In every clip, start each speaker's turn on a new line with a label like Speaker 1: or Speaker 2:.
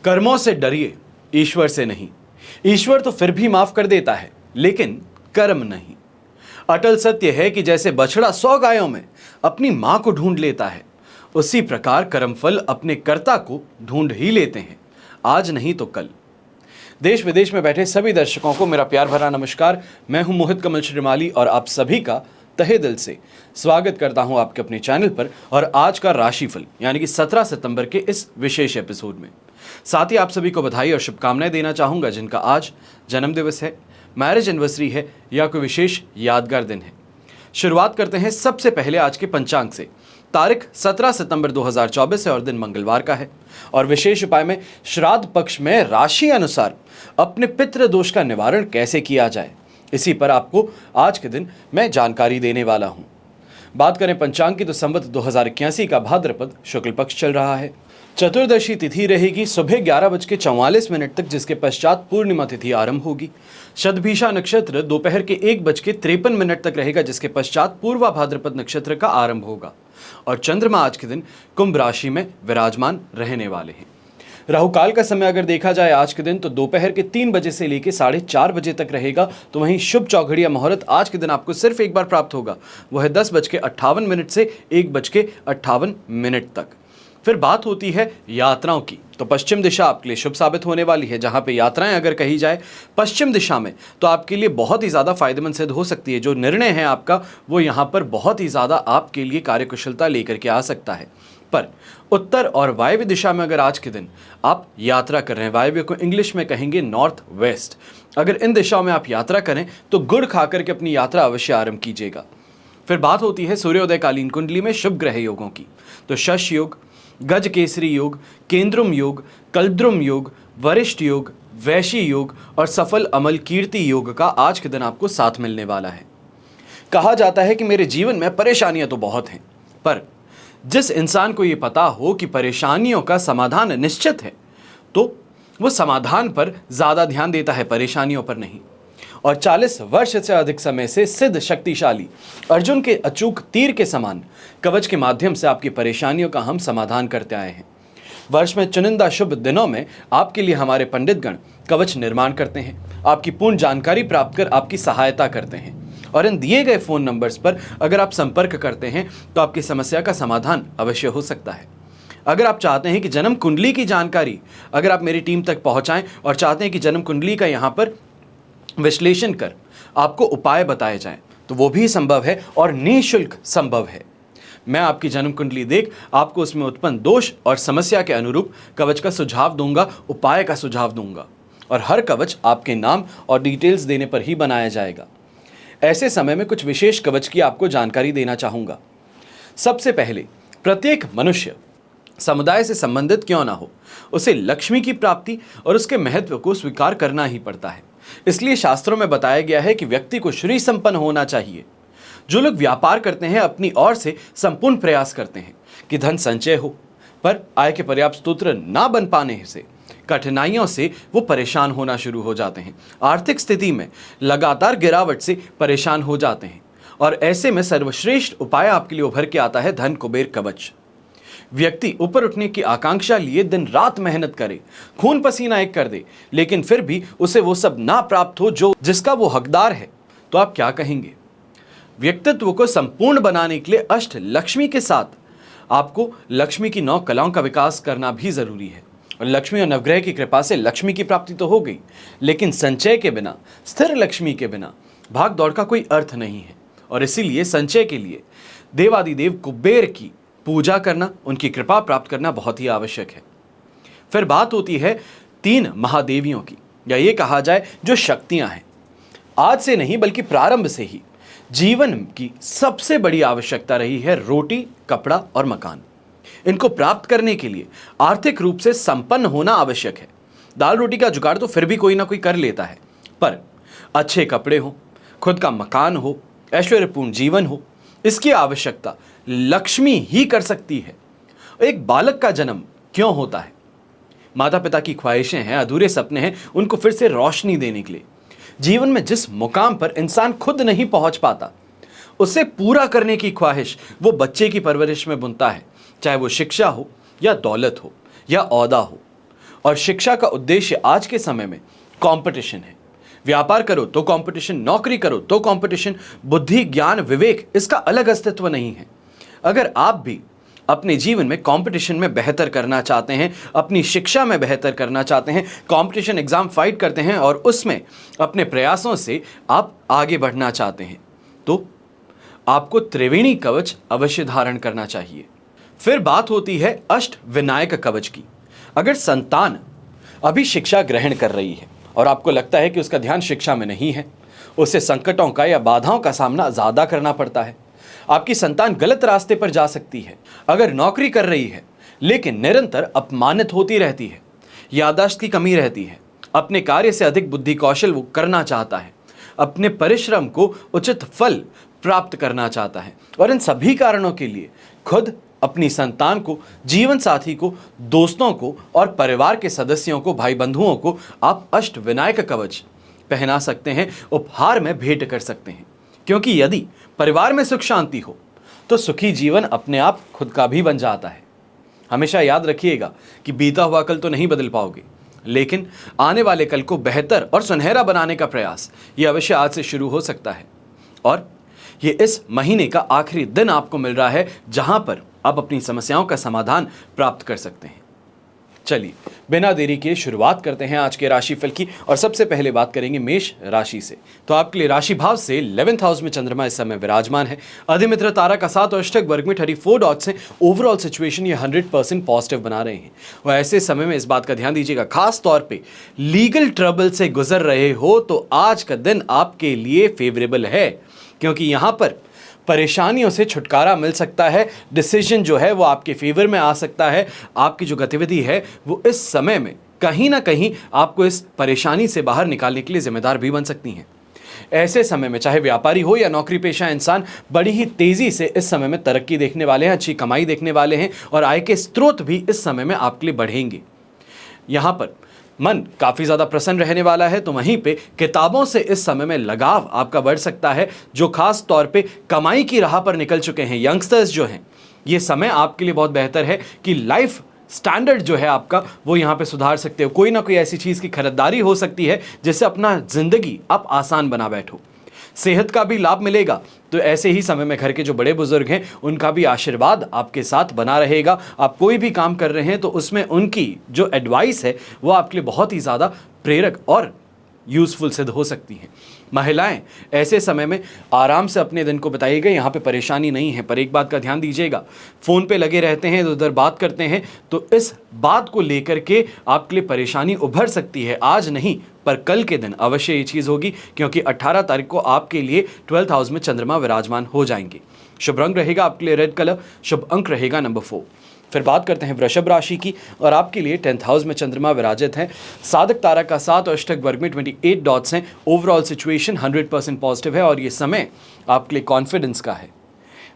Speaker 1: कर्मों से डरिए, ईश्वर से नहीं। ईश्वर तो फिर भी माफ कर देता है, लेकिन कर्म नहीं। अटल सत्य है कि जैसे बछड़ा 100 गायों में अपनी मां को ढूंढ लेता है, उसी प्रकार कर्मफल अपने कर्ता को ढूंढ ही लेते हैं, आज नहीं तो कल। देश विदेश में बैठे सभी दर्शकों को मेरा प्यार भरा नमस्कार। मैं हूं मोहित कमल श्रीमाली और आप सभी का तहे दिल से स्वागत करता हूं आपके अपने चैनल पर और आज का राशिफल यानी कि 17 सितंबर के इस विशेष एपिसोड में। साथ ही आप सभी को बधाई और शुभकामनाएं देना चाहूंगा जिनका आज जन्मदिवस है, मैरिज एनिवर्सरी है या कोई विशेष यादगार दिन है। शुरुआत करते हैं सबसे पहले आज के पंचांग से। तारीख 17 सितंबर 2024 है और दिन मंगलवार का है। और विशेष उपाय में श्राद्ध पक्ष में राशि अनुसार अपने पितृ दोष का निवारण कैसे किया जाए, इसी पर आपको आज के दिन मैं जानकारी देने वाला हूं। बात करें पंचांग की तो संवत 2081 का भाद्रपद शुक्ल पक्ष चल रहा है। चतुर्दशी तिथि रहेगी सुबह 11:44 तक, जिसके पश्चात पूर्णिमा तिथि आरंभ होगी। शतभिषा नक्षत्र दोपहर के 1:53 तक रहेगा, जिसके पश्चात पूर्वा भाद्रपद नक्षत्र का आरंभ होगा। और चंद्रमा आज के दिन कुंभ राशि में विराजमान रहने वाले हैं। राहुकाल का समय अगर देखा जाए आज के दिन तो दोपहर के 3 बजे से लेकर 4:30 बजे तक रहेगा। तो वहीं शुभ चौघड़िया मुहूर्त आज के दिन आपको सिर्फ एक बार प्राप्त होगा, वह है 10:58 से 1:58 तक। फिर बात होती है यात्राओं की, तो पश्चिम दिशा आपके लिए शुभ साबित होने वाली है। जहां पे यात्राएं अगर कही जाए पश्चिम दिशा में तो आपके लिए बहुत ही ज़्यादा फायदेमंद सिद्ध हो सकती है। जो निर्णय है आपका वो यहाँ पर बहुत ही ज़्यादा आपके लिए कार्यकुशलता लेकर के आ सकता है। पर उत्तर और वायव्य दिशा में अगर आज के दिन आप यात्रा कर रहे हैं, वायव्य को इंग्लिश में कहेंगे नॉर्थ वेस्ट, अगर इन दिशाओं में आप यात्रा करें तो गुड़ खा करके अपनी यात्रा अवश्य आरंभ कीजिएगा। फिर बात होती है सूर्योदय कालीन कुंडली में शुभ ग्रह योगों की, तो शश योग, गज केसरी योग, केंद्रुम योग, कल्द्रुम योग, वरिष्ठ योग, वैशी योग और सफल अमल कीर्ति योग का आज के दिन आपको साथ मिलने वाला है। कहा जाता है कि मेरे जीवन में परेशानियां तो बहुत हैं, पर जिस इंसान को यह पता हो कि परेशानियों का समाधान निश्चित है तो वो समाधान पर ज्यादा ध्यान देता है, परेशानियों पर नहीं। और 40 वर्ष से अधिक समय से सिद्ध शक्तिशाली अर्जुन के अचूक तीर के समान कवच के माध्यम से आपकी परेशानियों का हम समाधान करते आए हैं। वर्ष में चुनिंदा शुभ दिनों में आपके लिए हमारे पंडितगण कवच निर्माण करते हैं, आपकी पूर्ण जानकारी प्राप्त कर आपकी सहायता करते हैं। और इन दिए गए फोन नंबर्स पर अगर आप संपर्क करते हैं तो आपकी समस्या का समाधान अवश्य हो सकता है। अगर आप चाहते हैं कि जन्म कुंडली की जानकारी अगर आप मेरी टीम तक पहुंचाएं और चाहते हैं कि जन्म कुंडली का यहां पर विश्लेषण कर आपको उपाय बताए जाएं तो वो भी संभव है और निःशुल्क संभव है। मैं आपकी जन्म कुंडली देख आपको उसमें उत्पन्न दोष और समस्या के अनुरूप कवच का सुझाव दूंगा, उपाय का सुझाव दूंगा और हर कवच आपके नाम और डिटेल्स देने पर ही बनाया जाएगा। ऐसे समय में कुछ विशेष कवच की आपको जानकारी देना चाहूंगा। सबसे पहले, प्रत्येक मनुष्य समुदाय से संबंधित क्यों ना हो, उसे लक्ष्मी की प्राप्ति और उसके महत्व को स्वीकार करना ही पड़ता है। इसलिए शास्त्रों में बताया गया है कि व्यक्ति को श्री संपन्न होना चाहिए। जो लोग व्यापार करते हैं अपनी ओर से संपूर्ण प्रयास करते हैं कि धन संचय हो, पर आय के पर्याप्त स्रोत ना बन पाने से कठिनाइयों से वो परेशान होना शुरू हो जाते हैं। आर्थिक स्थिति में लगातार गिरावट से परेशान हो जाते हैं और ऐसे में सर्वश्रेष्ठ उपाय आपके लिए उभर के आता है धन कुबेर कवच। व्यक्ति ऊपर उठने की आकांक्षा लिए दिन रात मेहनत करे, खून पसीना एक कर दे, लेकिन फिर भी उसे वो सब ना प्राप्त हो जो जिसका वो हकदार है, तो आप क्या कहेंगे? व्यक्तित्व को संपूर्ण बनाने के लिए अष्ट लक्ष्मी के साथ आपको लक्ष्मी की 9 कलाओं का विकास करना भी जरूरी है। और लक्ष्मी और नवग्रह की कृपा से लक्ष्मी की प्राप्ति तो हो गई, लेकिन संचय के बिना, स्थिर लक्ष्मी के बिना भाग दौड़ का कोई अर्थ नहीं है। और इसीलिए संचय के लिए देवादिदेव कुबेर की पूजा करना, उनकी कृपा प्राप्त करना बहुत ही आवश्यक है। फिर बात होती है 3 महादेवियों की, या ये कहा जाए जो शक्तियां हैं। आज से नहीं बल्कि प्रारंभ से ही जीवन की सबसे बड़ी आवश्यकता रही है रोटी, कपड़ा और मकान। इनको प्राप्त करने के लिए आर्थिक रूप से संपन्न होना आवश्यक है। दाल रोटी का जुगाड़ तो फिर भी कोई ना कोई कर लेता है, पर अच्छे कपड़े हो, खुद का मकान हो, ऐश्वर्यपूर्ण जीवन हो, इसकी आवश्यकता लक्ष्मी ही कर सकती है। एक बालक का जन्म क्यों होता है? माता पिता की ख्वाहिशें हैं, अधूरे सपने हैं, उनको फिर से रोशनी देने के लिए। जीवन में जिस मुकाम पर इंसान खुद नहीं पहुंच पाता, उसे पूरा करने की ख्वाहिश वो बच्चे की परवरिश में बुनता है, चाहे वो शिक्षा हो या दौलत हो या औहदा हो। और शिक्षा का उद्देश्य आज के समय में कंपटीशन है। व्यापार करो तो कंपटीशन, नौकरी करो तो कंपटीशन, बुद्धि, ज्ञान, विवेक, इसका अलग अस्तित्व नहीं है। अगर आप भी अपने जीवन में कंपटीशन में बेहतर करना चाहते हैं, अपनी शिक्षा में बेहतर करना चाहते हैं, कंपटीशन एग्जाम फाइट करते हैं और उसमें अपने प्रयासों से आप आगे बढ़ना चाहते हैं, तो आपको त्रिवेणी कवच अवश्य धारण करना चाहिए। फिर बात होती है अष्ट विनायक कवच की। अगर संतान अभी शिक्षा ग्रहण कर रही है और आपको लगता है कि उसका ध्यान शिक्षा में नहीं है, उसे संकटों का या बाधाओं का सामना ज्यादा करना पड़ता है, आपकी संतान गलत रास्ते पर जा सकती है। अगर नौकरी कर रही है लेकिन निरंतर अपमानित होती रहती है, याददाश्त की कमी रहती है, अपने कार्य से अधिक बुद्धि कौशल वो करना चाहता है, अपने परिश्रम को उचित फल प्राप्त करना चाहता है, और इन सभी कारणों के लिए खुद अपनी संतान को, जीवन साथी को, दोस्तों को और परिवार के सदस्यों को, भाई बंधुओं को आप अष्ट विनायक कवच पहना सकते हैं, उपहार में भेंट कर सकते हैं। क्योंकि यदि परिवार में सुख शांति हो तो सुखी जीवन अपने आप खुद का भी बन जाता है। हमेशा याद रखिएगा कि बीता हुआ कल तो नहीं बदल पाओगे, लेकिन आने वाले कल को बेहतर और सुनहरा बनाने का प्रयास ये अवश्य आज से शुरू हो सकता है। और ये इस महीने का आखिरी दिन आपको मिल रहा है जहां पर आप अपनी समस्याओं का समाधान प्राप्त कर सकते हैं। चलिए बिना देरी के शुरुआत करते हैं आज के राशिफल की, और सबसे पहले बात करेंगे मेष राशि से। तो आपके लिए राशि भाव से 11th हाउस में चंद्रमा इस समय विराजमान है। अधिमित्र तारा का 7 और अष्टक वर्ग में 34 डॉट्स हैं। ओवरऑल सिचुएशन ये 100% पॉजिटिव बना रहे हैं। और ऐसे समय में इस बात का ध्यान दीजिएगा, खास तौर पे लीगल ट्रबल से गुजर रहे हो तो आज का दिन आपके लिए फेवरेबल है, क्योंकि यहां पर परेशानियों से छुटकारा मिल सकता है। डिसीजन जो है वो आपके फेवर में आ सकता है। आपकी जो गतिविधि है वो इस समय में कहीं ना कहीं आपको इस परेशानी से बाहर निकालने के लिए जिम्मेदार भी बन सकती हैं। ऐसे समय में चाहे व्यापारी हो या नौकरी पेशा इंसान, बड़ी ही तेजी से इस समय में तरक्की देखने वाले हैं, अच्छी कमाई देखने वाले हैं, और आय के स्रोत भी इस समय में आपके लिए बढ़ेंगे। यहाँ पर मन काफ़ी ज़्यादा प्रसन्न रहने वाला है। तो वहीं पे किताबों से इस समय में लगाव आपका बढ़ सकता है। जो खास तौर पे कमाई की राह पर निकल चुके हैं यंगस्टर्स जो हैं, ये समय आपके लिए बहुत बेहतर है कि लाइफ स्टैंडर्ड जो है आपका वो यहाँ पे सुधार सकते हो। कोई ना कोई ऐसी चीज़ की खरीदारी हो सकती है जिससे अपना ज़िंदगी आप आसान बना बैठो। सेहत का भी लाभ मिलेगा। तो ऐसे ही समय में घर के जो बड़े बुजुर्ग हैं उनका भी आशीर्वाद आपके साथ बना रहेगा। आप कोई भी काम कर रहे हैं तो उसमें उनकी जो एडवाइस है वो आपके लिए बहुत ही ज़्यादा प्रेरक और यूज़फुल सिद्ध हो सकती हैं। महिलाएं ऐसे समय में आराम से अपने दिन को बताइएगा, यहाँ पे परेशानी नहीं है। पर एक बात का ध्यान दीजिएगा, फ़ोन पे लगे रहते हैं, उधर बात करते हैं, तो इस बात को लेकर के आपके लिए परेशानी उभर सकती है। आज नहीं पर कल के दिन अवश्य ये चीज़ होगी, क्योंकि 18 तारीख को आपके लिए 12th हाउस में चंद्रमा विराजमान हो जाएंगे। शुभ रंग रहेगा आपके लिए रेड कलर, शुभ अंक रहेगा नंबर 4। फिर बात करते हैं वृषभ राशि की, और आपके लिए 10th हाउस में चंद्रमा विराजित है। साधक तारा का 7 और अष्टक वर्ग में 28 डॉट्स हैं। ओवरऑल सिचुएशन 100% पॉजिटिव है, और ये समय आपके लिए कॉन्फिडेंस का है,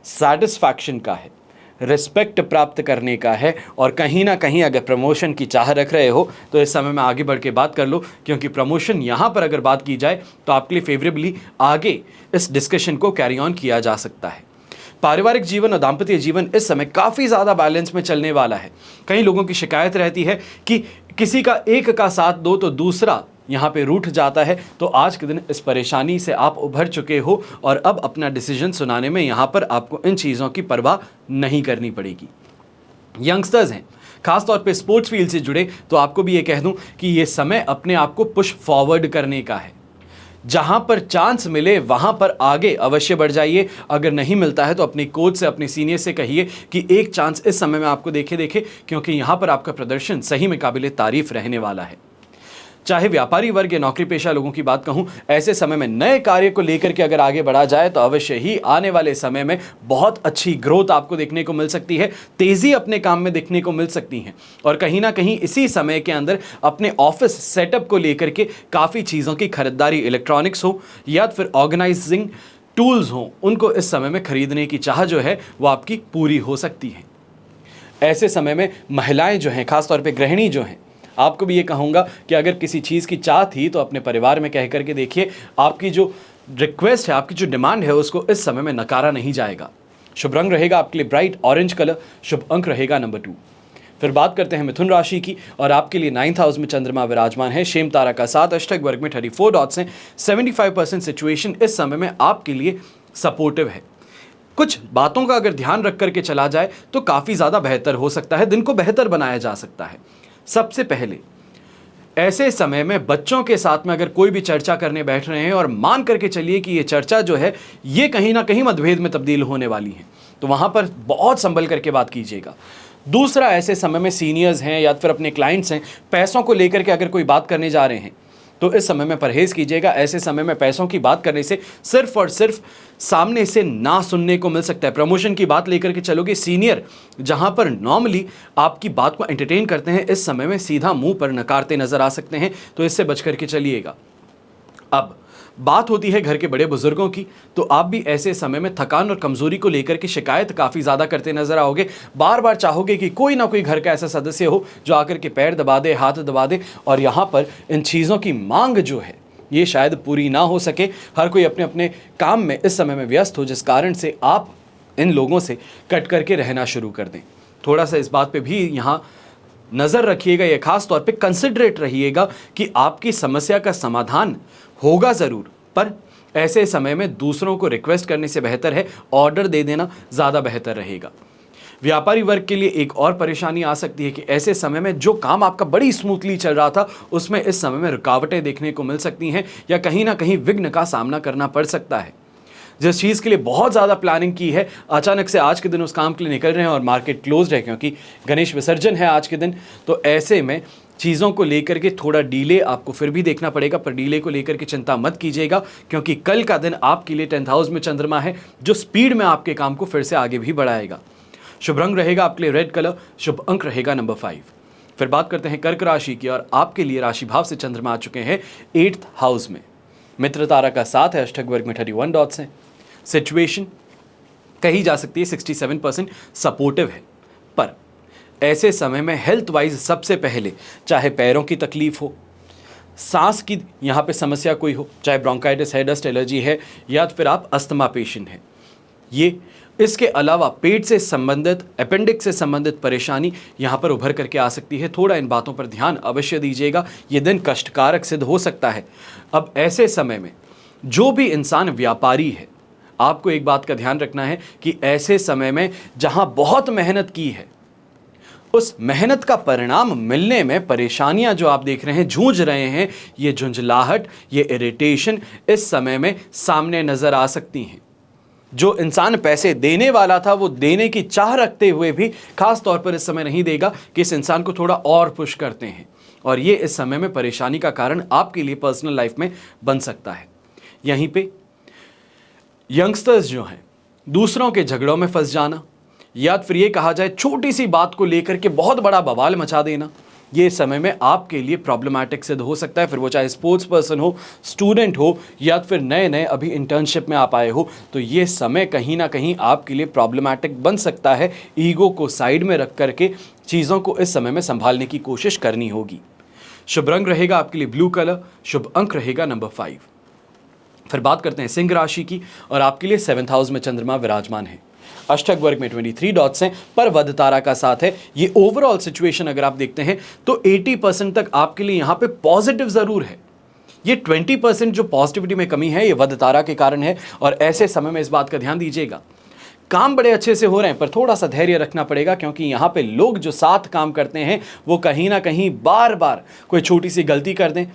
Speaker 1: सैटिस्फैक्शन का है, रिस्पेक्ट प्राप्त करने का है। और कहीं ना कहीं अगर प्रमोशन की चाह रख रहे हो तो इस समय में आगे बढ़ के बात कर लो, क्योंकि प्रमोशन यहाँ पर अगर बात की जाए तो आपके लिए फेवरेबली आगे इस डिस्कशन को कैरी ऑन किया जा सकता है। पारिवारिक जीवन और दाम्पत्य जीवन इस समय काफ़ी ज़्यादा बैलेंस में चलने वाला है। कई लोगों की शिकायत रहती है कि किसी का एक का साथ दो तो दूसरा यहाँ पे रूठ जाता है। तो आज के दिन इस परेशानी से आप उभर चुके हो, और अब अपना डिसीजन सुनाने में यहाँ पर आपको इन चीज़ों की परवाह नहीं करनी पड़ेगी। यंगस्टर्स हैं, खासतौर पे स्पोर्ट्स फील्ड से जुड़े, तो आपको भी ये कह दूं कि ये समय अपने आप को पुश फॉरवर्ड करने का है। जहां पर चांस मिले वहां पर आगे अवश्य बढ़ जाइए। अगर नहीं मिलता है तो अपने कोच से, अपने सीनियर से कहिए कि एक चांस इस समय में आपको देखे, क्योंकि यहां पर आपका प्रदर्शन सही में काबिले तारीफ रहने वाला है। चाहे व्यापारी वर्ग या नौकरी पेशा लोगों की बात कहूं, ऐसे समय में नए कार्य को लेकर के अगर आगे बढ़ा जाए तो अवश्य ही आने वाले समय में बहुत अच्छी ग्रोथ आपको देखने को मिल सकती है, तेजी अपने काम में देखने को मिल सकती है। और कहीं ना कहीं इसी समय के अंदर अपने ऑफिस सेटअप को लेकर के काफ़ी चीज़ों की खरीदारी, इलेक्ट्रॉनिक्स हो या फिर ऑर्गेनाइजिंग टूल्स हो, उनको इस समय में खरीदने की चाह जो है वो आपकी पूरी हो सकती है। ऐसे समय में महिलाएं जो हैं, खासतौर पे गृहिणी जो हैं, आपको भी ये कहूँगा कि अगर किसी चीज़ की चाह थी तो अपने परिवार में कह करके देखिए, आपकी जो रिक्वेस्ट है, आपकी जो डिमांड है, उसको इस समय में नकारा नहीं जाएगा। शुभ रंग रहेगा आपके लिए ब्राइट ऑरेंज कलर, शुभ अंक रहेगा नंबर 2। फिर बात करते हैं मिथुन राशि की, और आपके लिए 9th हाउस में चंद्रमा विराजमान है, शेम तारा का 7, अष्टक वर्ग में 34 डॉट्स हैं। 75% सिचुएशन इस समय में आपके लिए सपोर्टिव है। कुछ बातों का अगर ध्यान रख करके चला जाए तो काफ़ी ज़्यादा बेहतर हो सकता है, दिन को बेहतर बनाया जा सकता है। सबसे पहले ऐसे समय में बच्चों के साथ में अगर कोई भी चर्चा करने बैठ रहे हैं और मान करके चलिए कि ये चर्चा जो है ये कहीं ना कहीं मतभेद में तब्दील होने वाली है, तो वहाँ पर बहुत संभल करके बात कीजिएगा। दूसरा, ऐसे समय में सीनियर्स हैं या फिर अपने क्लाइंट्स हैं, पैसों को लेकर के अगर कोई बात करने जा रहे हैं तो इस समय में परहेज़ कीजिएगा। ऐसे समय में पैसों की बात करने से सिर्फ और सिर्फ सामने से ना सुनने को मिल सकता है। प्रमोशन की बात लेकर के चलोगे, सीनियर जहां पर नॉर्मली आपकी बात को एंटरटेन करते हैं, इस समय में सीधा मुंह पर नकारते नजर आ सकते हैं, तो इससे बच करके चलिएगा। अब बात होती है घर के बड़े बुजुर्गों की, तो आप भी ऐसे समय में थकान और कमजोरी को लेकर के शिकायत काफ़ी ज़्यादा करते नजर आओगे। बार बार चाहोगे कि कोई ना कोई घर का ऐसा सदस्य हो जो आकर के पैर दबा दे, हाथ दबा दे, और यहाँ पर इन चीज़ों की मांग जो है ये शायद पूरी ना हो सके। हर कोई अपने अपने काम में इस समय में व्यस्त हो, जिस कारण से आप इन लोगों से कट करके रहना शुरू कर दें। थोड़ा सा इस बात पे भी यहाँ नज़र रखिएगा, ये खास तौर पे कंसिडरेट रहिएगा कि आपकी समस्या का समाधान होगा ज़रूर, पर ऐसे समय में दूसरों को रिक्वेस्ट करने से बेहतर है ऑर्डर दे देना ज़्यादा बेहतर रहेगा। व्यापारी वर्ग के लिए एक और परेशानी आ सकती है कि ऐसे समय में जो काम आपका बड़ी स्मूथली चल रहा था उसमें इस समय में रुकावटें देखने को मिल सकती हैं या कहीं ना कहीं विघ्न का सामना करना पड़ सकता है। जिस चीज़ के लिए बहुत ज़्यादा प्लानिंग की है, अचानक से आज के दिन उस काम के लिए निकल रहे हैं और मार्केट क्लोज्ड है क्योंकि गणेश विसर्जन है आज के दिन, तो ऐसे में चीज़ों को लेकर के थोड़ा डीले आपको फिर भी देखना पड़ेगा। पर डीले को लेकर के चिंता मत कीजिएगा क्योंकि कल का दिन आपके लिए 10th हाउस में चंद्रमा है जो स्पीड में आपके काम को फिर से आगे भी बढ़ाएगा। शुभ रंग रहेगा आपके लिए रेड कलर, शुभ अंक रहेगा नंबर 5। फिर बात करते हैं कर्क राशि की, और आपके लिए राशि भाव से चंद्रमा आ चुके हैं 8th हाउस में। मित्र तारा का 7 है, अष्टक वर्ग में 31 डॉट्स हैं। सिचुएशन कही जा सकती है 67% सपोर्टिव है, पर ऐसे समय में हेल्थ वाइज सबसे पहले चाहे पैरों की तकलीफ हो, सांस की यहाँ पे समस्या कोई हो, चाहे ब्रोंकाइटिस है, डस्ट एलर्जी है, या फिर आप अस्थमा पेशेंट हैं, ये इसके अलावा पेट से संबंधित, अपेंडिक्स से संबंधित परेशानी यहाँ पर उभर करके आ सकती है। थोड़ा इन बातों पर ध्यान अवश्य दीजिएगा, ये दिन कष्टकारक सिद्ध हो सकता है। अब ऐसे समय में जो भी इंसान व्यापारी है, आपको एक बात का ध्यान रखना है कि ऐसे समय में जहाँ बहुत मेहनत की है उस मेहनत का परिणाम मिलने में परेशानियां जो आप देख रहे हैं, जूझ रहे हैं, ये झुंझलाहट, ये इरिटेशन इस समय में सामने नजर आ सकती हैं। जो इंसान पैसे देने वाला था वो देने की चाह रखते हुए भी खास तौर पर इस समय नहीं देगा कि इस इंसान को थोड़ा और पुश करते हैं, और ये इस समय में परेशानी का कारण आपके लिए पर्सनल लाइफ में बन सकता है। यहीं पे यंगस्टर्स जो हैं, दूसरों के झगड़ों में फंस जाना, या फिर ये कहा जाए छोटी सी बात को लेकर के बहुत बड़ा बवाल मचा देना, ये समय में आपके लिए प्रॉब्लमैटिक सिद्ध हो सकता है। फिर वो चाहे स्पोर्ट्स पर्सन हो, स्टूडेंट हो, या फिर नए नए अभी इंटर्नशिप में आप आए हो, तो ये समय कहीं ना कहीं आपके लिए प्रॉब्लमैटिक बन सकता है। ईगो को साइड में रख करके चीज़ों को इस समय में संभालने की कोशिश करनी होगी। शुभ रंग रहेगा आपके लिए ब्लू कलर, शुभ अंक रहेगा नंबर 5। फिर बात करते हैं सिंह राशि की, और आपके लिए 7th हाउस में चंद्रमा विराजमान है। अष्टक वर्ग में 23 डॉट्स हैं, पर वध तारा का साथ है। ये ओवरऑल सिचुएशन अगर आप देखते हैं तो 80% तक आपके लिए यहाँ पे पॉजिटिव जरूर है। ये 20% जो पॉजिटिविटी में कमी है ये वध तारा के कारण है, और ऐसे समय में इस बात का ध्यान दीजिएगा। काम बड़े अच्छे से हो रहे हैं पर थोड़ा सा धैर्य रखना पड़ेगा क्योंकि यहाँ पे लोग जो साथ काम करते हैं वो कहीं ना कहीं बार बार कोई छोटी सी गलती कर दें।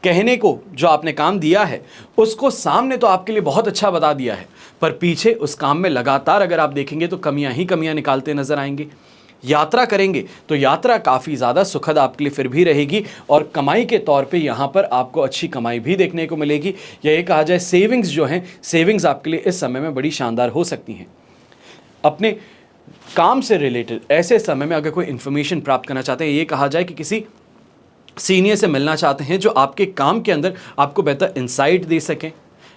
Speaker 1: कहने को जो आपने काम दिया है उसको सामने तो आपके लिए बहुत अच्छा बता दिया है, पर पीछे उस काम में लगातार अगर आप देखेंगे तो कमियां ही कमियां निकालते नजर आएंगे। यात्रा करेंगे तो यात्रा काफ़ी ज़्यादा सुखद आपके लिए फिर भी रहेगी, और कमाई के तौर पे यहाँ पर आपको अच्छी कमाई भी देखने को मिलेगी। या ये कहा जाए सेविंग्स जो हैं, सेविंग्स आपके लिए इस समय में बड़ी शानदार हो सकती हैं। अपने काम से रिलेटेड ऐसे समय में अगर कोई इन्फॉर्मेशन प्राप्त करना चाहते हैं, ये कहा जाए कि किसी सीनियर से मिलना चाहते हैं जो आपके काम के अंदर आपको बेहतर इंसाइट दे सकें,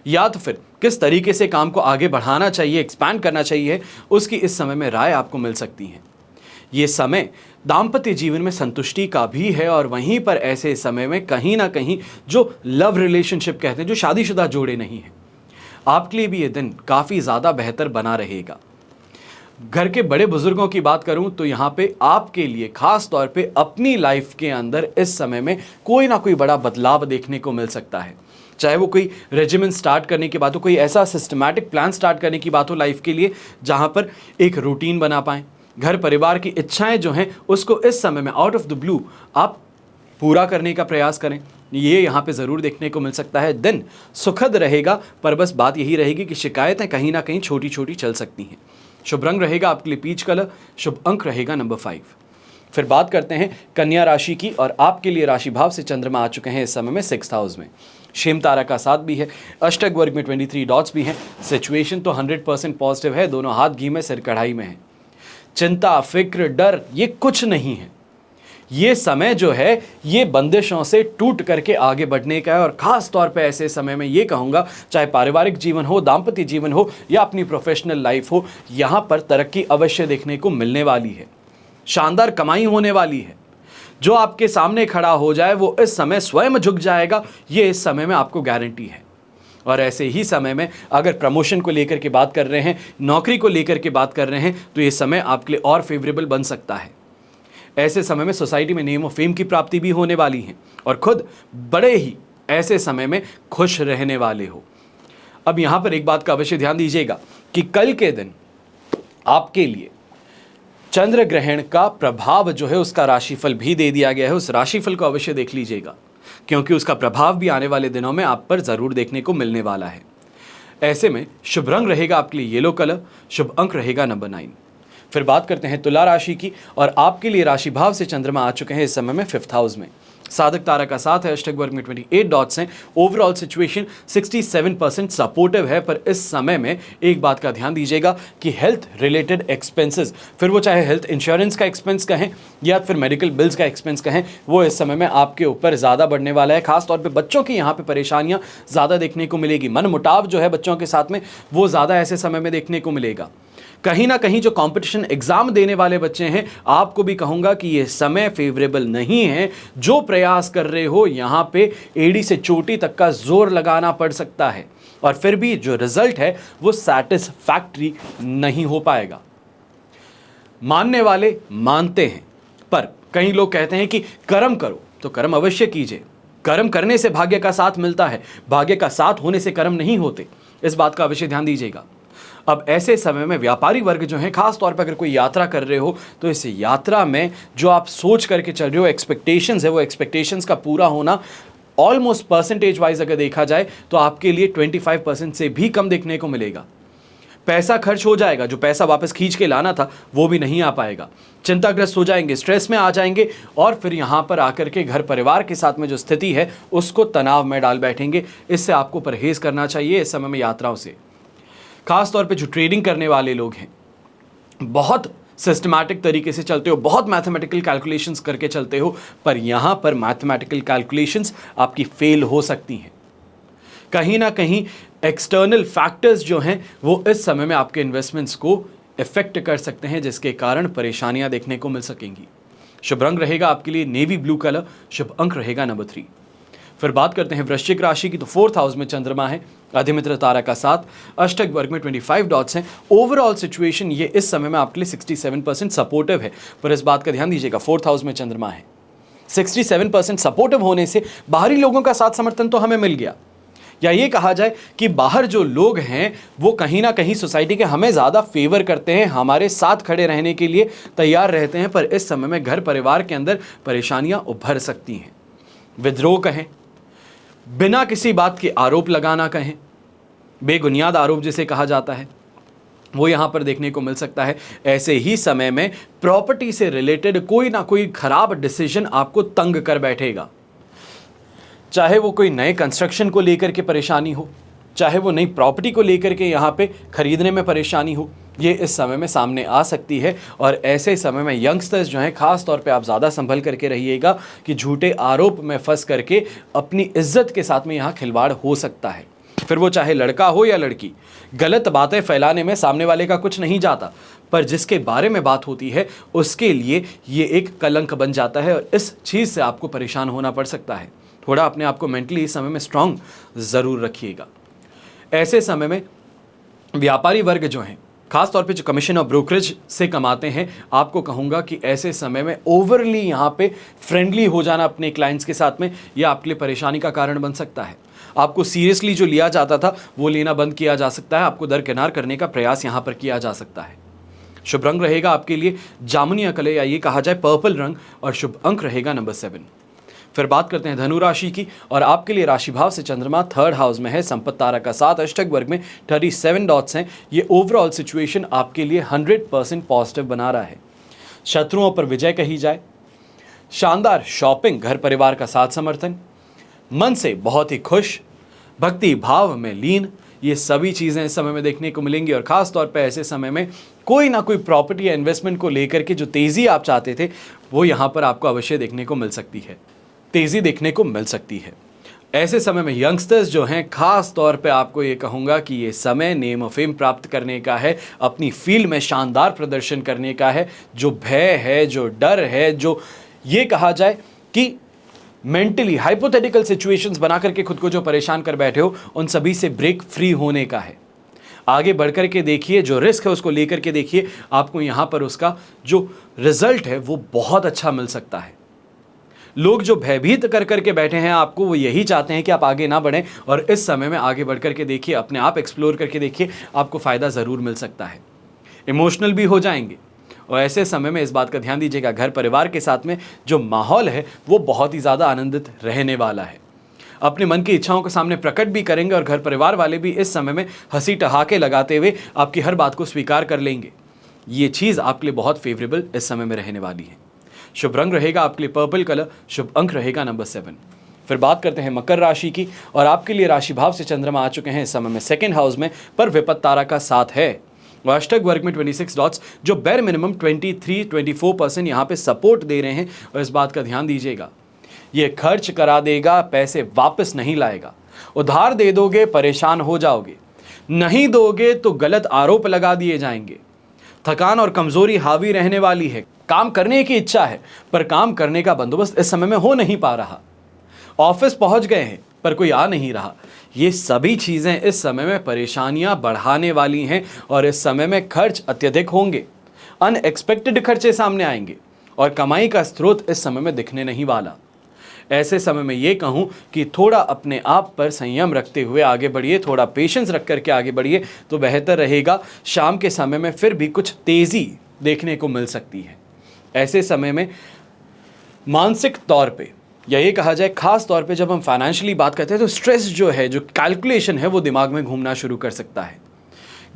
Speaker 1: या तो फिर किस तरीके से काम को आगे बढ़ाना चाहिए, एक्सपैंड करना चाहिए, उसकी इस समय में राय आपको मिल सकती है। ये समय दाम्पत्य जीवन में संतुष्टि का भी है, और वहीं पर ऐसे समय में कहीं ना कहीं जो लव रिलेशनशिप कहते हैं, जो शादीशुदा जोड़े नहीं हैं, आपके लिए भी ये दिन काफ़ी ज़्यादा बेहतर बना रहेगा। घर के बड़े बुजुर्गों की बात करूं तो यहाँ पे आपके लिए खास तौर पे अपनी लाइफ के अंदर इस समय में कोई ना कोई बड़ा बदलाव देखने को मिल सकता है। चाहे वो कोई रेजिमेंट स्टार्ट करने की बात हो, कोई ऐसा सिस्टमैटिक प्लान स्टार्ट करने की बात हो लाइफ के लिए, जहाँ पर एक रूटीन बना पाएं, घर परिवार की इच्छाएं जो हैं उसको इस समय में आउट ऑफ द ब्लू आप पूरा करने का प्रयास करें, ये यहाँ पे ज़रूर देखने को मिल सकता है। दिन सुखद रहेगा, पर बस बात यही रहेगी कि शिकायतें कहीं ना कहीं छोटी छोटी चल सकती हैं। शुभ रंग रहेगा आपके लिए पीच कलर, शुभ अंक रहेगा नंबर 5। फिर बात करते हैं कन्या राशि की, और आपके लिए राशि भाव से चंद्रमा आ चुके हैं इस समय में 6th हाउस में। क्षेम तारा का साथ भी है, अष्टक वर्ग में 23 डॉट्स भी हैं। सिचुएशन तो 100% पॉजिटिव है, दोनों हाथ घी में सिर कढ़ाई में है। चिंता, फिक्र, डर ये कुछ नहीं है। ये समय जो है ये बंदिशों से टूट करके आगे बढ़ने का है, और खास तौर पे ऐसे समय में ये कहूँगा, चाहे पारिवारिक जीवन हो, दाम्पत्य जीवन हो या अपनी प्रोफेशनल लाइफ हो, यहाँ पर तरक्की अवश्य देखने को मिलने वाली है। शानदार कमाई होने वाली है। जो आपके सामने खड़ा हो जाए वो इस समय स्वयं झुक जाएगा, ये इस समय में आपको गारंटी है। और ऐसे ही समय में अगर प्रमोशन को लेकर के बात कर रहे हैं, नौकरी को लेकर के बात कर रहे हैं, तो ये समय आपके लिए और फेवरेबल बन सकता है। ऐसे समय में सोसाइटी में नेम और फेम की प्राप्ति भी होने वाली है, और खुद बड़े ही ऐसे समय में खुश रहने वाले हो। अब यहाँ पर एक बात का अवश्य ध्यान दीजिएगा कि कल के दिन आपके लिए चंद्र ग्रहण का प्रभाव जो है उसका राशिफल भी दे दिया गया है। उस राशिफल को अवश्य देख लीजिएगा, क्योंकि उसका प्रभाव भी आने वाले दिनों में आप पर ज़रूर देखने को मिलने वाला है। ऐसे में शुभ रंग रहेगा आपके लिए येलो कलर, शुभ अंक रहेगा नंबर 9। फिर बात करते हैं तुला राशि की, और आपके लिए राशि भाव से चंद्रमा आ चुके हैं इस समय में 5th हाउस में। साधक तारा का साथ है, अष्टक वर्ग में 28 डॉट्स हैं। ओवरऑल सिचुएशन 67% सपोर्टिव है, पर इस समय में एक बात का ध्यान दीजिएगा कि हेल्थ रिलेटेड एक्सपेंसेस, फिर वो चाहे हेल्थ इंश्योरेंस का एक्सपेंस कहें या फिर मेडिकल बिल्स का एक्सपेंस कहें, वो इस समय में आपके ऊपर ज़्यादा बढ़ने वाला है। खासतौर पर बच्चों की यहाँ पर परेशानियाँ ज़्यादा देखने को मिलेगी। मन मुटाव जो है बच्चों के साथ में वो ज़्यादा ऐसे समय में देखने को मिलेगा। कहीं ना कहीं जो कंपटीशन एग्जाम देने वाले बच्चे हैं, आपको भी कहूंगा कि ये समय फेवरेबल नहीं है। जो प्रयास कर रहे हो यहाँ पे एड़ी से चोटी तक का जोर लगाना पड़ सकता है, और फिर भी जो रिजल्ट है वो सैटिस्फैक्टरी नहीं हो पाएगा। मानने वाले मानते हैं, पर कई लोग कहते हैं कि कर्म करो, तो कर्म अवश्य कीजिए। कर्म करने से भाग्य का साथ मिलता है, भाग्य का साथ होने से कर्म नहीं होते। इस बात का अवश्य ध्यान दीजिएगा। अब ऐसे समय में व्यापारी वर्ग जो है, खास तौर पर अगर कोई यात्रा कर रहे हो, तो इस यात्रा में जो आप सोच करके चल रहे हो, एक्सपेक्टेशंस है, वो एक्सपेक्टेशंस का पूरा होना ऑलमोस्ट परसेंटेज वाइज अगर देखा जाए तो आपके लिए 25% से भी कम देखने को मिलेगा। पैसा खर्च हो जाएगा, जो पैसा वापस खींच के लाना था वो भी नहीं आ पाएगा। चिंताग्रस्त हो जाएंगे, स्ट्रेस में आ जाएंगे, और फिर यहाँ पर आकर के घर परिवार के साथ में जो स्थिति है उसको तनाव में डाल बैठेंगे। इससे आपको परहेज करना चाहिए इस समय में यात्राओं से। खास तौर पे जो ट्रेडिंग करने वाले लोग हैं, बहुत सिस्टमैटिक तरीके से चलते हो, बहुत मैथमेटिकल कैलकुलेशंस करके चलते हो, पर यहाँ पर मैथमेटिकल कैलकुलेशंस आपकी फेल हो सकती हैं। कहीं ना कहीं एक्सटर्नल फैक्टर्स जो हैं वो इस समय में आपके इन्वेस्टमेंट्स को इफेक्ट कर सकते हैं, जिसके कारण परेशानियां देखने को मिल सकेंगी। शुभ रंग रहेगा आपके लिए नेवी ब्लू कलर, शुभ अंक रहेगा नंबर 3। फिर बात करते हैं वृश्चिक राशि की, तो 4th हाउस में चंद्रमा है, अधिमित्र तारा का साथ, अष्टक वर्ग में 25 डॉट्स हैं। ओवरऑल सिचुएशन ये इस समय में आपके लिए 67% सपोर्टिव है, पर इस बात का ध्यान दीजिएगा 4th हाउस में चंद्रमा है। 67% सपोर्टिव होने से बाहरी लोगों का साथ समर्थन तो हमें मिल गया, या ये कहा जाए कि बाहर जो लोग हैं वो कहीं ना कहीं सोसाइटी के हमें ज़्यादा फेवर करते हैं, हमारे साथ खड़े रहने के लिए तैयार रहते हैं, पर इस समय में घर परिवार के अंदर परेशानियां उभर सकती हैं। विद्रोह कहें, बिना किसी बात के आरोप लगाना कहें, बेबुनियाद आरोप जिसे कहा जाता है, वो यहाँ पर देखने को मिल सकता है। ऐसे ही समय में प्रॉपर्टी से रिलेटेड कोई ना कोई खराब डिसीजन आपको तंग कर बैठेगा। चाहे वो कोई नए कंस्ट्रक्शन को लेकर के परेशानी हो, चाहे वो नई प्रॉपर्टी को लेकर के यहाँ पे खरीदने में परेशानी हो, ये इस समय में सामने आ सकती है। और ऐसे समय में यंगस्टर्स जो हैं, खास तौर पे आप ज़्यादा संभल करके रहिएगा कि झूठे आरोप में फंस करके अपनी इज्जत के साथ में यहाँ खिलवाड़ हो सकता है। फिर वो चाहे लड़का हो या लड़की, गलत बातें फैलाने में सामने वाले का कुछ नहीं जाता, पर जिसके बारे में बात होती है उसके लिए ये एक कलंक बन जाता है, और इस चीज़ से आपको परेशान होना पड़ सकता है। थोड़ा अपने आप को मेंटली इस समय में स्ट्रांग ज़रूर रखिएगा। ऐसे समय में व्यापारी वर्ग जो हैं खासतौर पे जो कमीशन और ब्रोकरेज से कमाते हैं, आपको कहूँगा कि ऐसे समय में ओवरली यहाँ पे फ्रेंडली हो जाना अपने क्लाइंट्स के साथ में, यह आपके लिए परेशानी का कारण बन सकता है। आपको सीरियसली जो लिया जाता था वो लेना बंद किया जा सकता है, आपको दरकिनार करने का प्रयास यहाँ पर किया जा सकता है। शुभ रंग रहेगा आपके लिए जामुनी कलर या ये कहा जाए पर्पल रंग, और शुभ अंक रहेगा नंबर 7। फिर बात करते हैं धनु राशि की, और आपके लिए राशि भाव से चंद्रमा 3rd हाउस में है, संपत्ति तारा का 7, अष्टक वर्ग में 37 डॉट्स हैं। ये ओवरऑल सिचुएशन आपके लिए 100% पॉजिटिव बना रहा है। शत्रुओं पर विजय कही जाए, शानदार शॉपिंग, घर परिवार का साथ समर्थन, मन से बहुत ही खुश, भक्ति भाव में लीन, ये सभी चीज़ें इस समय में देखने को मिलेंगी। और ख़ास तौर पे ऐसे समय में कोई ना कोई प्रॉपर्टी या इन्वेस्टमेंट को लेकर के जो तेज़ी आप चाहते थे वो यहाँ पर आपको अवश्य देखने को मिल सकती है, तेज़ी देखने को मिल सकती है। ऐसे समय में यंगस्टर्स जो हैं, ख़ास तौर पे आपको ये कहूँगा कि ये समय नेम और फेम प्राप्त करने का है, अपनी फील्ड में शानदार प्रदर्शन करने का है। जो भय है, जो डर है, जो ये कहा जाए कि मेंटली हाइपोथेटिकल सिचुएशंस बना करके खुद को जो परेशान कर बैठे हो, उन सभी से ब्रेक फ्री होने का है। आगे बढ़कर के देखिए, जो रिस्क है उसको लेकर के देखिए, आपको यहाँ पर उसका जो रिजल्ट है वो बहुत अच्छा मिल सकता है। लोग जो भयभीत कर करके बैठे हैं आपको, वो यही चाहते हैं कि आप आगे ना बढ़ें, और इस समय में आगे बढ़ करके देखिए, अपने आप एक्सप्लोर करके देखिए, आपको फ़ायदा ज़रूर मिल सकता है। इमोशनल भी हो जाएंगे, और ऐसे समय में इस बात का ध्यान दीजिएगा, घर परिवार के साथ में जो माहौल है वो बहुत ही ज़्यादा आनंदित रहने वाला है। अपने मन की इच्छाओं के सामने प्रकट भी करेंगे, और घर परिवार वाले भी इस समय में हंसी ठहाके लगाते हुए आपकी हर बात को स्वीकार कर लेंगे। ये चीज़ आपके लिए बहुत फेवरेबल इस समय में रहने वाली है। शुभ रंग रहेगा आपके लिए पर्पल कलर, शुभ अंक रहेगा नंबर 7। फिर बात करते हैं मकर राशि की, और आपके लिए राशि भाव से चंद्रमा आ चुके हैं इस समय में 2nd हाउस में, पर विपत्त तारा का साथ है। वह अष्टक वर्ग में 26 डॉट्स, जो बेर मिनिमम 23-24% यहाँ पे सपोर्ट दे रहे हैं। और इस बात का ध्यान दीजिएगा, ये खर्च करा देगा, पैसे वापस नहीं लाएगा। उधार दे दोगे परेशान हो जाओगे, नहीं दोगे तो गलत आरोप लगा दिए जाएंगे। थकान और कमजोरी हावी रहने वाली है। काम करने की इच्छा है, पर काम करने का बंदोबस्त इस समय में हो नहीं पा रहा। ऑफिस पहुंच गए हैं पर कोई आ नहीं रहा। ये सभी चीज़ें इस समय में परेशानियां बढ़ाने वाली हैं, और इस समय में खर्च अत्यधिक होंगे, अनएक्सपेक्टेड खर्चे सामने आएंगे, और कमाई का स्रोत इस समय में दिखने नहीं वाला। ऐसे समय में ये कहूँ कि थोड़ा अपने आप पर संयम रखते हुए आगे बढ़िए, थोड़ा पेशेंस रख करके आगे बढ़िए तो बेहतर रहेगा। शाम के समय में फिर भी कुछ तेज़ी देखने को मिल सकती है। ऐसे समय में मानसिक तौर पे, या ये कहा जाए खास तौर पे जब हम फाइनेंशियली बात करते हैं, तो स्ट्रेस जो है, जो कैलकुलेशन है, वो दिमाग में घूमना शुरू कर सकता है।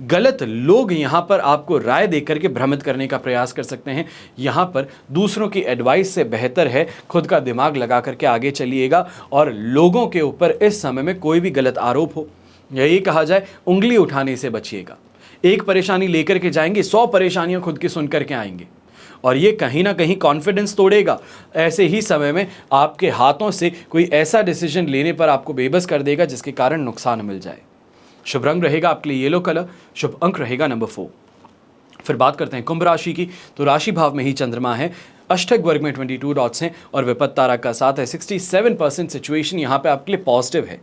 Speaker 1: गलत लोग यहाँ पर आपको राय देकर के भ्रमित करने का प्रयास कर सकते हैं। यहाँ पर दूसरों की एडवाइस से बेहतर है खुद का दिमाग लगा करके आगे चलिएगा, और लोगों के ऊपर इस समय में कोई भी गलत आरोप हो, या ये कहा जाए उंगली उठाने से बचिएगा। एक परेशानी लेकर के जाएंगे, 100 परेशानियाँ खुद की सुन करके आएंगे, और ये कहीं ना कहीं कॉन्फिडेंस तोड़ेगा। ऐसे ही समय में आपके हाथों से कोई ऐसा डिसीजन लेने पर आपको बेबस कर देगा जिसके कारण नुकसान मिल जाए। शुभ रंग रहेगा आपके लिए येलो कलर, शुभ अंक रहेगा नंबर 4। फिर बात करते हैं कुंभ राशि की, तो राशि भाव में ही चंद्रमा है, अष्टक वर्ग में 22 डॉट्स हैं, और विपत्त तारा का साथ है। 67% सिचुएशन यहाँ पे आपके लिए पॉजिटिव है।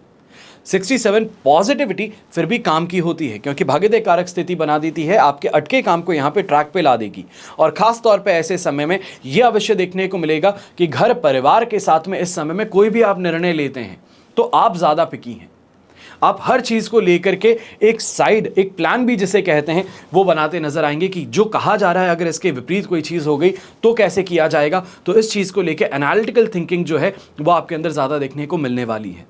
Speaker 1: 67 पॉजिटिविटी फिर भी काम की होती है, क्योंकि भाग्योदय कारक स्थिति बना देती है, आपके अटके काम को यहाँ पे ट्रैक पे ला देगी। और खास तौर पे ऐसे समय में ये अवश्य देखने को मिलेगा कि घर परिवार के साथ में इस समय में कोई भी आप निर्णय लेते हैं तो आप ज़्यादा पिकी हैं। आप हर चीज़ को लेकर के एक साइड, एक प्लान भी जिसे कहते हैं, वो बनाते नजर आएंगे कि जो कहा जा रहा है अगर इसके विपरीत कोई चीज़ हो गई तो कैसे किया जाएगा। तो इस चीज़ को लेकर एनालिटिकल थिंकिंग जो है वो आपके अंदर ज़्यादा देखने को मिलने वाली है।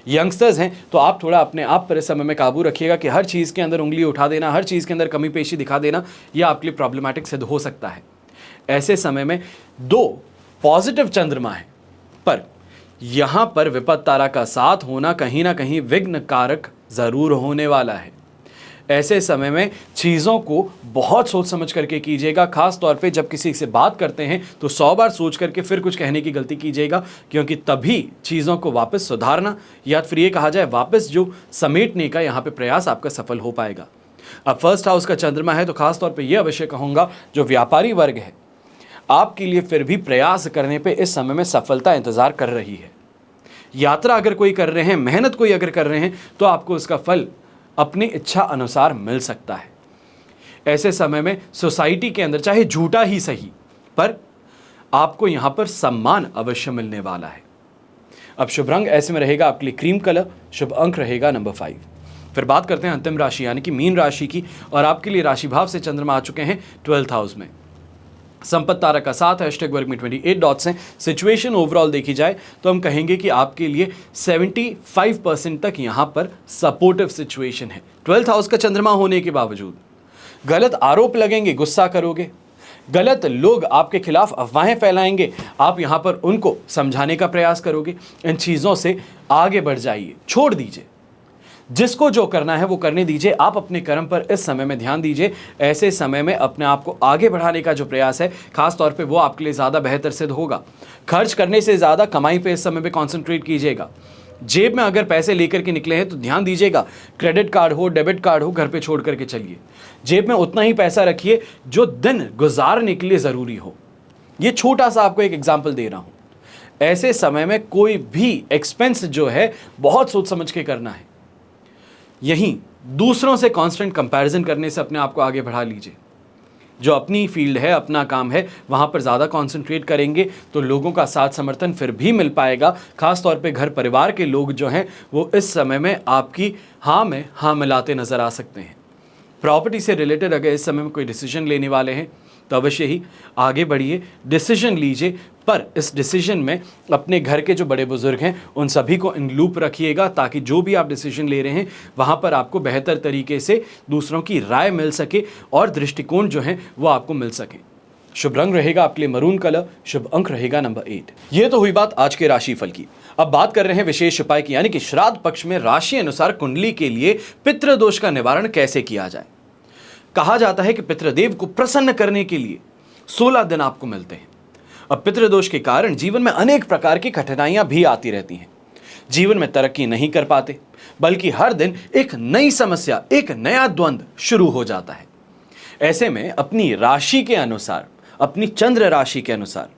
Speaker 1: यंगस्टर्स हैं तो आप थोड़ा अपने आप पर इस समय में काबू रखिएगा कि हर चीज़ के अंदर उंगली उठा देना, हर चीज़ के अंदर कमी पेशी दिखा देना, यह आपके लिए प्रॉब्लमैटिक सिद्ध हो सकता है। ऐसे समय में 2 पॉजिटिव चंद्रमा है, पर यहाँ पर विपत्त तारा का साथ होना कहीं ना कहीं विघ्न कारक ज़रूर होने वाला है। ऐसे समय में चीज़ों को बहुत सोच समझ करके कीजिएगा। खास तौर पे जब किसी से बात करते हैं तो 100 बार सोच करके फिर कुछ कहने की गलती कीजिएगा, क्योंकि तभी चीज़ों को वापस सुधारना या फिर ये कहा जाए वापस जो समेटने का यहाँ पे प्रयास आपका सफल हो पाएगा। अब फर्स्ट हाउस का चंद्रमा है तो खास तौर पे ये अवश्य कहूँगा जो व्यापारी वर्ग है आपके लिए फिर भी प्रयास करने पे इस समय में सफलता इंतज़ार कर रही है। यात्रा अगर कोई कर रहे हैं, मेहनत कोई अगर कर रहे हैं तो आपको उसका फल अपनी इच्छा अनुसार मिल सकता है। ऐसे समय में सोसाइटी के अंदर चाहे झूठा ही सही, पर आपको यहां पर सम्मान अवश्य मिलने वाला है। अब शुभ रंग ऐसे में रहेगा आपके लिए क्रीम कलर, शुभ अंक रहेगा नंबर 5। फिर बात करते हैं अंतिम राशि यानी कि मीन राशि की, और आपके लिए राशि भाव से चंद्रमा आ चुके हैं 12th हाउस में। संपत्ति तारक का साथ है, वर्ग में 28 डॉट्स हैं। सिचुएशन ओवरऑल देखी जाए तो हम कहेंगे कि आपके लिए 75% तक यहां पर सपोर्टिव सिचुएशन है। 12th हाउस का चंद्रमा होने के बावजूद गलत आरोप लगेंगे, गुस्सा करोगे, गलत लोग आपके खिलाफ अफवाहें फैलाएंगे, आप यहां पर उनको समझाने का प्रयास करोगे। इन चीजों से आगे बढ़ जाइए, छोड़ दीजिए, जिसको जो करना है वो करने दीजिए। आप अपने कर्म पर इस समय में ध्यान दीजिए। ऐसे समय में अपने आप को आगे बढ़ाने का जो प्रयास है, खास तौर पे वो आपके लिए ज़्यादा बेहतर सिद्ध होगा। खर्च करने से ज़्यादा कमाई पे इस समय पे कॉन्सेंट्रेट कीजिएगा। जेब में अगर पैसे लेकर के निकले हैं तो ध्यान दीजिएगा, क्रेडिट कार्ड हो, डेबिट कार्ड हो, घर पे छोड़ करके चलिए। जेब में उतना ही पैसा रखिए जो दिन गुजारने के लिए ज़रूरी हो। ये छोटा सा आपको एक एग्जाम्पल दे रहा हूँ। ऐसे समय में कोई भी एक्सपेंस जो है बहुत सोच समझ के करना है। यहीं दूसरों से कांस्टेंट कंपैरिजन करने से अपने आप को आगे बढ़ा लीजिए। जो अपनी फील्ड है, अपना काम है, वहाँ पर ज़्यादा कंसंट्रेट करेंगे तो लोगों का साथ समर्थन फिर भी मिल पाएगा। खास तौर पे घर परिवार के लोग जो हैं वो इस समय में आपकी हाँ में हाँ मिलाते नज़र आ सकते हैं। प्रॉपर्टी से रिलेटेड अगर इस समय में कोई डिसीजन लेने वाले हैं तो अवश्य ही आगे बढ़िए, डिसीजन लीजिए, पर इस डिसीजन में अपने घर के जो बड़े बुजुर्ग हैं उन सभी को इन लूप रखिएगा, ताकि जो भी आप डिसीजन ले रहे हैं वहाँ पर आपको बेहतर तरीके से दूसरों की राय मिल सके और दृष्टिकोण जो हैं वो आपको मिल सके। शुभ रंग रहेगा आपके लिए मरून कलर, शुभ अंक रहेगा नंबर 8। ये तो हुई बात आज के राशिफल की। अब बात कर रहे हैं विशेष उपाय की, यानी कि श्राद्ध पक्ष में राशि अनुसार कुंडली के लिए पितृदोष का निवारण कैसे किया जाए। कहा जाता है कि पितृदेव को प्रसन्न करने के लिए 16 दिन आपको मिलते हैं। अब पितृदोष के कारण जीवन में अनेक प्रकार की कठिनाइयां भी आती रहती हैं। जीवन में तरक्की नहीं कर पाते, बल्कि हर दिन एक नई समस्या, एक नया द्वंद्व शुरू हो जाता है। ऐसे में अपनी राशि के अनुसार, अपनी चंद्र राशि के अनुसार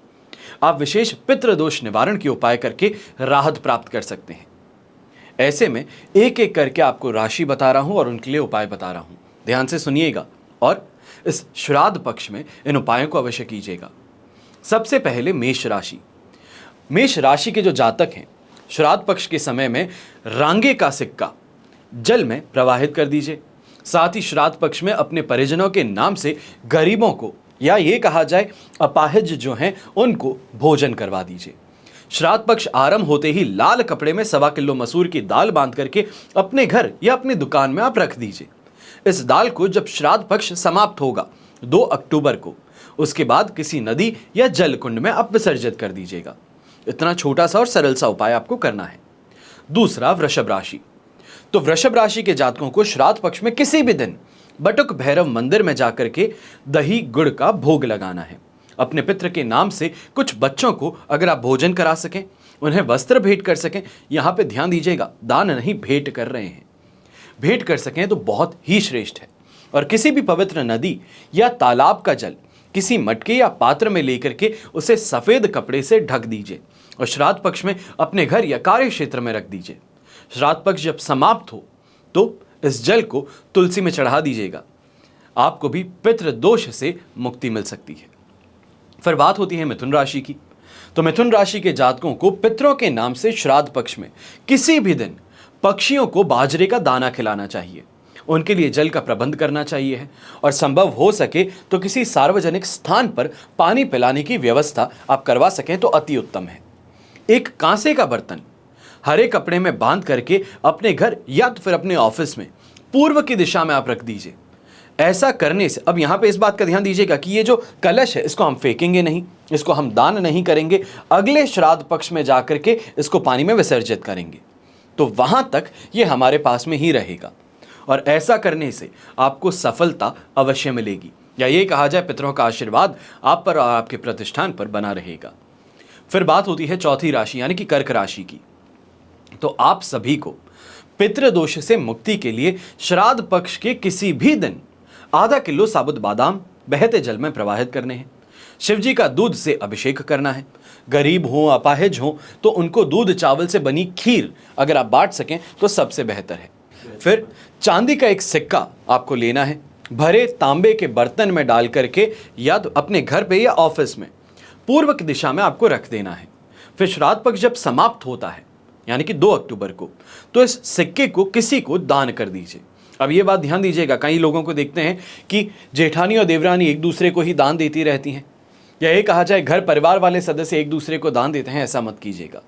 Speaker 1: आप विशेष पितृदोष निवारण के उपाय करके राहत प्राप्त कर सकते हैं। ऐसे में एक एक करके आपको राशि बता रहा हूं और उनके लिए उपाय बता रहा हूं। ध्यान से सुनिएगा और इस श्राद्ध पक्ष में इन उपायों को अवश्य कीजिएगा। सबसे पहले मेष राशि। मेष राशि के जो जातक हैं, श्राद्ध पक्ष के समय में रांगे का सिक्का जल में प्रवाहित कर दीजिए। साथ ही श्राद्ध पक्ष में अपने परिजनों के नाम से गरीबों को, या ये कहा जाए अपाहिज जो हैं, उनको भोजन करवा दीजिए। श्राद्ध पक्ष आरंभ होते ही लाल कपड़े में 1.25 किलो मसूर की दाल बांध करके अपने घर या अपनी दुकान में आप रख दीजिए। इस दाल को जब श्राद्ध पक्ष समाप्त होगा 2 अक्टूबर को, उसके बाद किसी नदी या जल कुंड में आप विसर्जित कर दीजिएगा। इतना छोटा सा और सरल सा उपाय आपको करना है। दूसरा, वृषभ राशि। तो वृषभ राशि के जातकों को श्राद्ध पक्ष में किसी भी दिन बटुक भैरव मंदिर में जाकर के दही गुड़ का भोग लगाना है। अपने पितृ के नाम से कुछ बच्चों को अगर आप भोजन करा सकें, उन्हें वस्त्र भेंट कर सकें, यहां पे ध्यान दीजिएगा, दान नहीं भेंट कर रहे हैं, भेंट कर सकें तो बहुत ही श्रेष्ठ है। और किसी भी पवित्र नदी या तालाब का जल किसी मटके या पात्र में लेकर के उसे सफेद कपड़े से ढक दीजिए और श्राद्ध पक्ष में अपने घर या कार्य क्षेत्र में रख दीजिए। श्राद्ध पक्ष जब समाप्त हो तो इस जल को तुलसी में चढ़ा दीजिएगा। आपको भी पितृदोष से मुक्ति मिल सकती है। फिर बात होती है मिथुन राशि की। तो मिथुन राशि के जातकों को पितरों के नाम से श्राद्ध पक्ष में किसी भी दिन पक्षियों को बाजरे का दाना खिलाना चाहिए। उनके लिए जल का प्रबंध करना चाहिए है और संभव हो सके तो किसी सार्वजनिक स्थान पर पानी पिलाने की व्यवस्था आप करवा सकें तो अति उत्तम है। एक कांसे का बर्तन हरे कपड़े में बांध करके अपने घर या तो फिर अपने ऑफिस में पूर्व की दिशा में आप रख दीजिए। ऐसा करने से, अब यहां पे इस बात का ध्यान दीजिएगा कि ये जो कलश है इसको हम फेंकेंगे नहीं, इसको हम दान नहीं करेंगे, अगले श्राद्ध पक्ष में जाकर के इसको पानी में विसर्जित करेंगे। तो वहां तक ये हमारे पास में ही रहेगा और ऐसा करने से आपको सफलता अवश्य मिलेगी, या ये कहा जाए पितरों का आशीर्वाद आप पर और आपके प्रतिष्ठान पर बना रहेगा। फिर बात होती है चौथी राशि यानी कि कर्क राशि की। तो आप सभी को पितृदोष से मुक्ति के लिए श्राद्ध पक्ष के किसी भी दिन आधा किलो साबुत बादाम बहते जल में प्रवाहित करने हैं। शिव जी का दूध से अभिषेक करना है। गरीब हो, अपाहिज हो तो उनको दूध चावल से बनी खीर अगर आप बांट सकें तो सबसे बेहतर है। फिर चांदी का एक सिक्का आपको लेना है भरे तांबे के बर्तन में डाल करके या तो अपने घर पे या ऑफिस में पूर्व की दिशा में आपको रख देना है। फिर श्राद्ध पक्ष जब समाप्त होता है यानी कि 2 अक्टूबर को, तो इस सिक्के को किसी को दान कर दीजिए। अब ये बात ध्यान दीजिएगा, कई लोगों को देखते हैं कि जेठानी और देवरानी एक दूसरे को ही दान देती रहती हैं, या ये कहा जाए घर परिवार वाले सदस्य एक दूसरे को दान देते हैं, ऐसा मत कीजिएगा।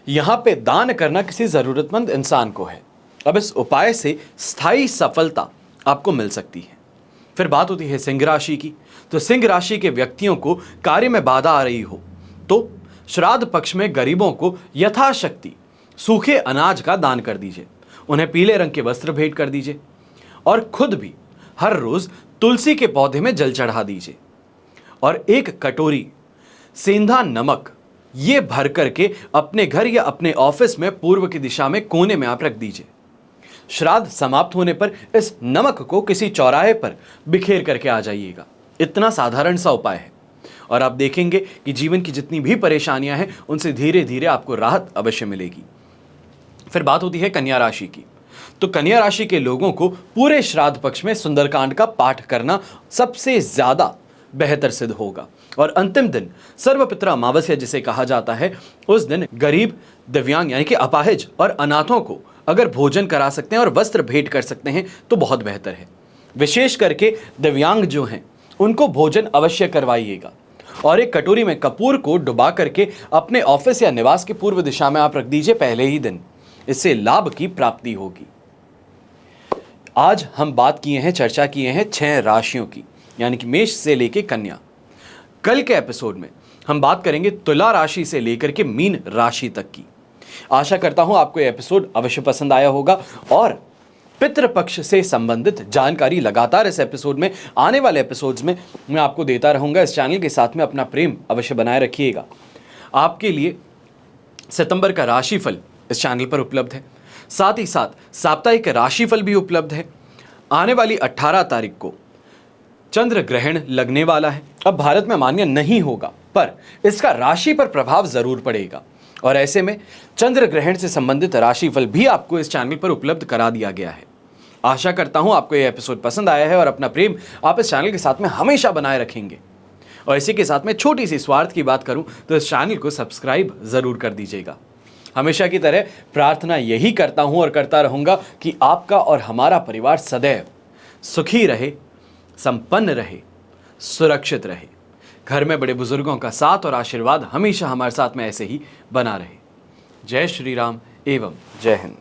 Speaker 1: यहां पे दान करना किसी जरूरतमंद इंसान को है। अब इस उपाय से स्थायी सफलता आपको मिल सकती है। फिर बात होती है सिंह राशि की। तो सिंह राशि के व्यक्तियों को कार्य में बाधा आ रही हो तो श्राद्ध पक्ष में गरीबों को यथाशक्ति सूखे अनाज का दान कर दीजिए, उन्हें पीले रंग के वस्त्र भेंट कर दीजिए और खुद भी हर रोज तुलसी के पौधे में जल चढ़ा दीजिए और 1 कटोरी सेंधा नमक ये भर करके अपने घर या अपने ऑफिस में पूर्व की दिशा में कोने में आप रख दीजिए। श्राद्ध समाप्त होने पर इस नमक को किसी चौराहे पर बिखेर करके आ जाइएगा। इतना साधारण सा उपाय है और आप देखेंगे कि जीवन की जितनी भी परेशानियां हैं उनसे धीरे धीरे आपको राहत अवश्य मिलेगी। फिर बात होती है कन्या राशि की। तो कन्या राशि के लोगों को पूरे श्राद्ध पक्ष में सुंदरकांड का पाठ करना सबसे ज्यादा बेहतर सिद्ध होगा और अंतिम दिन सर्वपितरा अमावस्या जिसे कहा जाता है, उस दिन गरीब, दिव्यांग यानी कि अपाहिज और अनाथों को अगर भोजन करा सकते हैं और वस्त्र भेंट कर सकते हैं तो बहुत बेहतर है। विशेष करके दिव्यांग जो हैं उनको भोजन अवश्य करवाइएगा और 1 कटोरी में कपूर को डुबा करके अपने ऑफिस या निवास की पूर्व दिशा में आप रख दीजिए पहले ही दिन। इससे लाभ की प्राप्ति होगी। आज हम बात किए हैं, चर्चा किए हैं 6 राशियों की, यानी कि मेष से लेके कन्या। कल के एपिसोड में हम बात करेंगे तुला राशि से लेकर के मीन राशि तक की। आशा करता हूं आपको यह एपिसोड अवश्य पसंद आया होगा और पितृपक्ष से संबंधित जानकारी लगातार इस एपिसोड में, आने वाले एपिसोड्स में मैं आपको देता रहूंगा। इस चैनल के साथ में अपना प्रेम अवश्य बनाए रखिएगा। आपके लिए सितंबर का राशिफल इस चैनल पर उपलब्ध है, साथ ही साथ साप्ताहिक राशिफल भी उपलब्ध है। आने वाली 18 तारीख को चंद्र ग्रहण लगने वाला है। अब भारत में मान्य नहीं होगा पर इसका राशि पर प्रभाव जरूर पड़ेगा और ऐसे में चंद्र ग्रहण से संबंधित राशिफल भी आपको इस चैनल पर उपलब्ध करा दिया गया है। आशा करता हूं आपको यह एपिसोड पसंद आया है और अपना प्रेम आप इस चैनल के साथ में हमेशा बनाए रखेंगे। और इसी के साथ में छोटी सी स्वार्थ की बात करूं तो इस चैनल को सब्सक्राइब जरूर कर दीजिएगा। हमेशा की तरह प्रार्थना यही करता हूं और करता रहूंगा कि आपका और हमारा परिवार सदैव सुखी रहे, संपन्न रहे, सुरक्षित रहे। घर में बड़े बुजुर्गों का साथ और आशीर्वाद हमेशा हमारे साथ में ऐसे ही बना रहे। जय श्री राम एवं जय हिंद।